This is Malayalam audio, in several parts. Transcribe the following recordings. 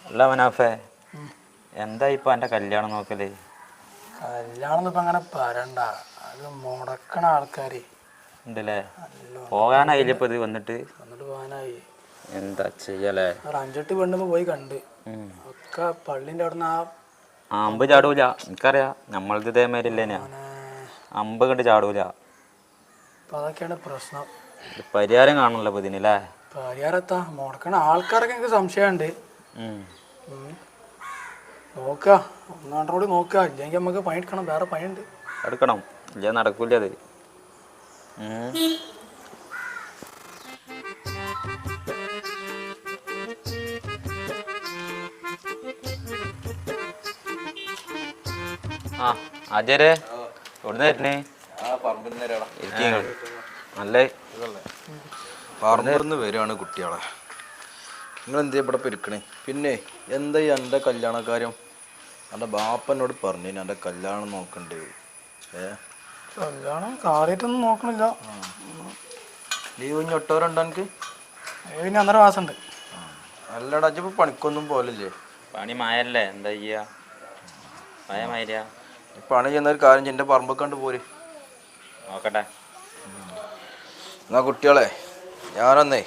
അല്ല മനാഫേ, എന്താ ഇപ്പൊ എന്റെ കല്യാണം നോക്കല്? കല്യാണം ഇപ്പൊ അങ്ങനെ പറയണ്ട, അത് മുടക്കണ ആൾക്കാര് ഉണ്ടല്ലേ. പോകാനായില്ല ഇപ്പൊ ഇത് വന്നിട്ട് പോകാനായി. എന്താ ചെയ്യലേ? ഒരു 5-8 പെണ്ണുമ്പോ പോയി കണ്ട് ഒക്കെ പള്ളിന്റെ അവിടുന്ന് അമ്പ് ചാടൂല. എനിക്കറിയാം, നമ്മളത് ഇതേമാരില്ലേനാ, അമ്പ് കണ്ട് ചാടൂല. അപ്പൊ അതൊക്കെയാണ് പ്രശ്നം. പരിഹാരം കാണണല്ലോ ഇപ്പൊ ഇതിനല്ലേ? പരിഹാരം എത്താ, മുടക്കണ ആൾക്കാരൊക്കെ എനിക്ക് സംശയമുണ്ട്. നോക്ക, ഒന്നാണ്ടോട് നോക്ക, ഇല്ലെങ്കിൽ നമുക്ക് പണി എടുക്കണം. വേറെ പണിയുണ്ട്, എടുക്കണം. ഇല്ല നടക്കൂല അത്. ആ അജയരെ എവിടുന്ന് വരുന്നേ? നല്ല പറമ്പൂർന്ന് വരുവാണ് കുട്ടികളെ. നിങ്ങൾ എന്ത് ഇവിടെ പെരുക്കണേ? പിന്നെ എന്താ എൻ്റെ കല്യാണക്കാര്യം? എൻ്റെ ബാപ്പനോട് പറഞ്ഞു എൻ്റെ കല്യാണം നോക്കണ്ടേ. കല്യാണം കാര്യമായിട്ടൊന്നും നോക്കണില്ല. ലീവ് ഇനി ഒട്ടോരുണ്ടോ എനിക്ക്? ഇനി 1.5 മാസമുണ്ട്. അല്ലടാ, ഇപ്പൊ പണിക്കൊന്നും പോലില്ലേ? പണി മഴല്ലേ, എന്താ ചെയ്യാ? മഴ മഴ പണി ചെയ്യുന്ന ഒരു കാര്യം എൻ്റെ പറമ്പൊക്കെ കണ്ട് പോര്. നോക്കട്ടെ. എന്നാ കുട്ടികളെ, ഞാനൊന്നേ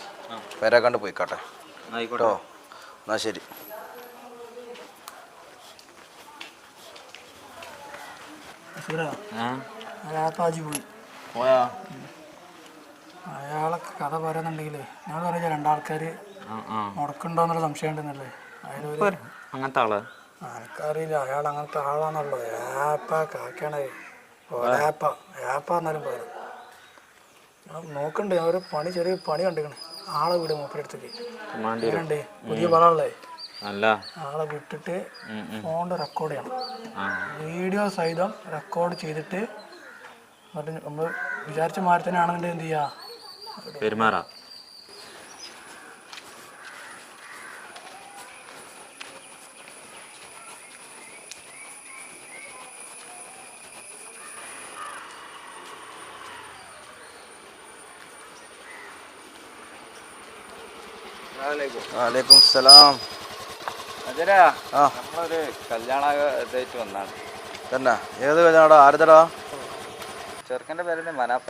പെരക്കണ്ട് പോയിക്കാട്ടെ. ആയിക്കോട്ടോ, എന്നാ ശരി. പോയി പോയാ അയാളൊക്കെ കഥ പറയുന്നുണ്ടെങ്കിലേ ഞാൻ പറയാ 2 ആൾക്കാർ മുടക്കുണ്ടോന്നുള്ള സംശയം ഉണ്ടെന്നല്ലേ. അങ്ങനത്തെ ആള് ആൾക്കറിയില്ല, അയാൾ അങ്ങനത്തെ ആളാന്നുള്ളത്. കാക്കണേ എന്നാലും പോലെ നോക്കണ്ടേ. ഒരു പണി, ചെറിയ പണി കണ്ടിക്കണേ. ആളെ വിട് മൂപ്പരെടുത്തേക്ക്. അങ്ങനെയുണ്ട് പുതിയ പടമുള്ളേ. ആളെ വിട്ടിട്ട് ഫോണിൽ റെക്കോർഡ് ചെയ്യണം, വീഡിയോ സഹിതം റെക്കോർഡ് ചെയ്തിട്ട്. എന്നിട്ട് നമ്മൾ വിചാരിച്ച മാതിരി തന്നെ ആണെന്നുണ്ടെങ്കിൽ എന്ത് ചെയ്യാ, പെരുമാറാ. വലൈക്കും സലാം. നമ്മളൊരു കല്യാണ ഇതായിട്ട് വന്നാണ്. തന്നെ? ഏത് കല്യാണടാ? ആരുതടാ? ചെറുക്കൻ്റെ പേര് മനാഫ.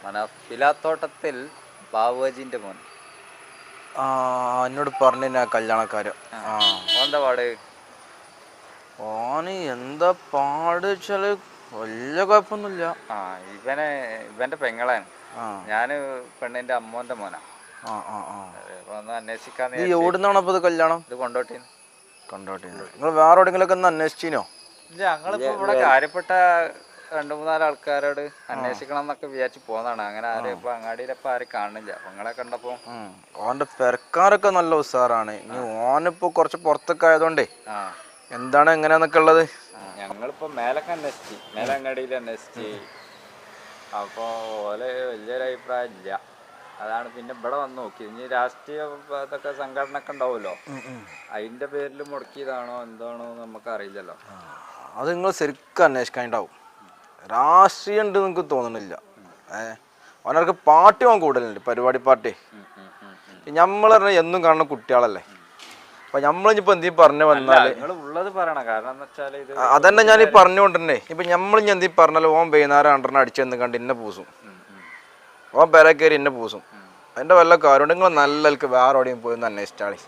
മനാഫ് പിലാത്തോട്ടത്തിൽ ബാബുജിന്റെ മോൻ. എന്നോട് പറഞ്ഞു കല്യാണക്കാരൻ. എന്താ പാട്? ഓന് എന്താ പാട് വെച്ചാല് വലിയ കുഴപ്പമൊന്നുമില്ല. ഇവന്റെ പെങ്ങളാണ്. ഞാന് പെണ്ണിന്റെ അമ്മോന്റെ മോനാ. അന്വേഷിക്കാന്ന്. എവിടുന്നാണ് അപ്പൊ ഇത് കല്യാണം? ഇത് കൊണ്ടോട്ടീന്ന്. നിങ്ങൾ വേറെ എവിടെയെങ്കിലൊക്കെ ഒന്ന് അന്വേഷിച്ചീനോ? ഞങ്ങളിപ്പോ ഇവിടെ കാര്യപ്പെട്ട 2-3 ആൾക്കാരോട് അന്വേഷിക്കണം എന്നൊക്കെ വിചാരിച്ചു പോന്നതാണ്. അങ്ങനെ ആരും ഇപ്പൊ അങ്ങാടിയിലിപ്പോ ആരും കാണുന്നില്ല. നിങ്ങളെ കണ്ടപ്പോ ഓന്റെ പെരക്കാരൊക്കെ നല്ല ഉസാറാണ്. ഇനി ഓനിപ്പോ കുറച്ച് പുറത്തൊക്കെ ആയതുകൊണ്ടേ എന്താണ് എങ്ങനെയാന്നൊക്കെ ഉള്ളത്. ഞങ്ങളിപ്പോ മേലൊക്കെ അന്വേഷിച്ചു, മേലങ്ങാടിയിൽ അന്വേഷിച്ച്. അപ്പൊ ഓലെ വലിയൊരു അഭിപ്രായം ഇല്ല. അതാണ് പിന്നെ ഇവിടെ വന്ന് നോക്കി. ഇനി രാഷ്ട്രീയ ഇതൊക്കെ സംഘടന ഒക്കെ ഉണ്ടാവുമല്ലോ, അതിന്റെ പേരിൽ മുടക്കിയതാണോ എന്താണോ നമുക്ക് അറിയില്ലല്ലോ. അത് നിങ്ങൾ ശരിക്കും അന്വേഷിക്കാനുണ്ടാവും. രാഷ്ട്രീയം ഉണ്ട് നിങ്ങൾക്ക് തോന്നണില്ല. അവനർക്ക് പാർട്ടി പോകാൻ കൂടുതലുണ്ട്, പരിപാടി പാർട്ടി. നമ്മൾ പറഞ്ഞാൽ എന്നും കാണുന്ന കുട്ടികളല്ലേ. അപ്പൊ നമ്മളിപ്പോ എന്തെങ്കിലും പറഞ്ഞു വന്നാല് ഉള്ളത് പറയണം. കാരണം എന്താ വെച്ചാൽ അതന്നെ ഞാൻ ഈ പറഞ്ഞുകൊണ്ടിരുന്നേ. ഇപ്പൊ നമ്മളിഞ്ഞ് എന്തെങ്കിലും പറഞ്ഞാലും ഓൻ വൈകുന്നേരം 2 അടിച്ചെന്ന് കണ്ട് ഇന്നെ പൂസും, ഓൻ പെര കയറി എന്നെ പൂസും. അതിന്റെ വല്ല കാര്യം നിങ്ങൾ നല്ലക്ക് വേറെ എവിടെയും പോയി ഒന്ന് അന്വേഷിച്ചാളി.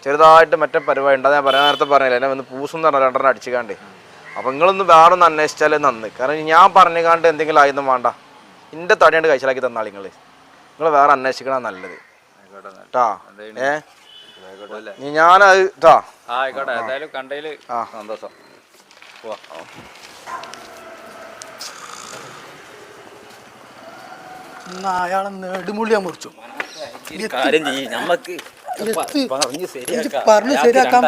ചെറുതായിട്ട് മറ്റേ പരിപാടി ഉണ്ട്, ഞാൻ പറയാൻ നേരത്തെ പറഞ്ഞില്ല, എന്നെ വന്ന് പൂസും എന്ന് പറഞ്ഞാൽ 2 അടിച്ചുകാണ്ടേ. അപ്പൊ നിങ്ങളൊന്ന് വേറെ ഒന്ന് അന്വേഷിച്ചാലേ നന്ന്. കാരണം ഞാൻ പറഞ്ഞുകാണ്ട് എന്തെങ്കിലും ആയൊന്നും വേണ്ട, ഇന്റെ തടിയാണ്ട് കഴിച്ചിലാക്കി തന്നാളി. നിങ്ങൾ വേറെ അന്വേഷിക്കണം നല്ലത് കേട്ടാ. ഞാനത് കേട്ടാ. ആയിക്കോട്ടെ, ഏതായാലും കണ്ടതില് സന്തോഷം. അയാളെ നെടുമുള്ളിയാൻ മുറിച്ചു. പറഞ്ഞ് ശരിയാക്കാം.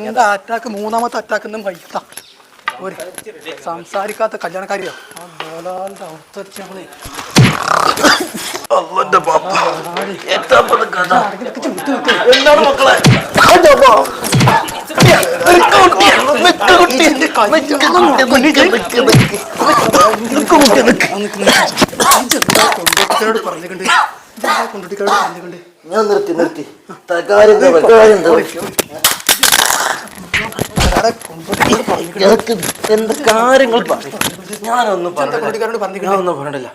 എന്താ അറ്റാക്ക്? 3ാമത്തെ അറ്റാക്ക് ഒന്നും വൈകിട്ട ഒരു സംസാരിക്കാത്ത കല്യാണക്കാരിയോ? പറഞ്ഞിട്ടുണ്ട് ഞാൻ നിർത്തി എന്താ കാര്യങ്ങൾ ഞാനൊന്നും പറഞ്ഞില്ല.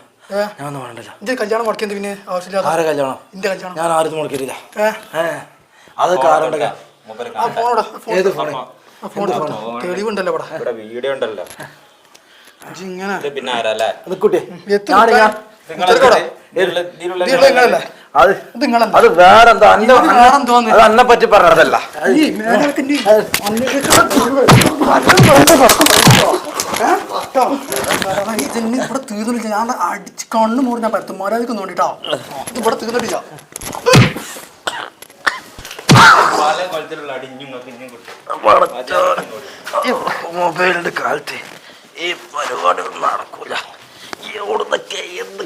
കല്യാണം മുടക്കിയത് പിന്നെ ആവശ്യമില്ലാതെ ആരെ കല്യാണം? എന്റെ കല്യാണം ഞാൻ ആരും മുടക്കിയിട്ടില്ല. അതൊക്കെ ആരുണ്ടൊക്കെ ഏത് ഫോണ്? തെളിവുണ്ടല്ലോ ഇവിടെ വീഡിയോ ഉണ്ടല്ലോ. ഇങ്ങനെ പിന്നെ ആരല്ലേ നിൽക്കൂട്ടെ അത് വേറെന്താ അത് അന്നെ പറ്റി പറഞ്ഞതല്ല. ഇവിടെ തീർന്നില്ല. ഞാൻ അടിച്ച് കണ്ണു മൂടി ഞാൻ പരത്തും മര്യാദക്ക് നോണ്ടിട്ടോ. ഇവിടെ തീർന്നിട്ടില്ല. മൊബൈലിന്റെ കാലത്ത് ഈ പരിപാടി ഒന്നും നടക്കൂല. എവിടുന്നൊക്കെ എന്ത്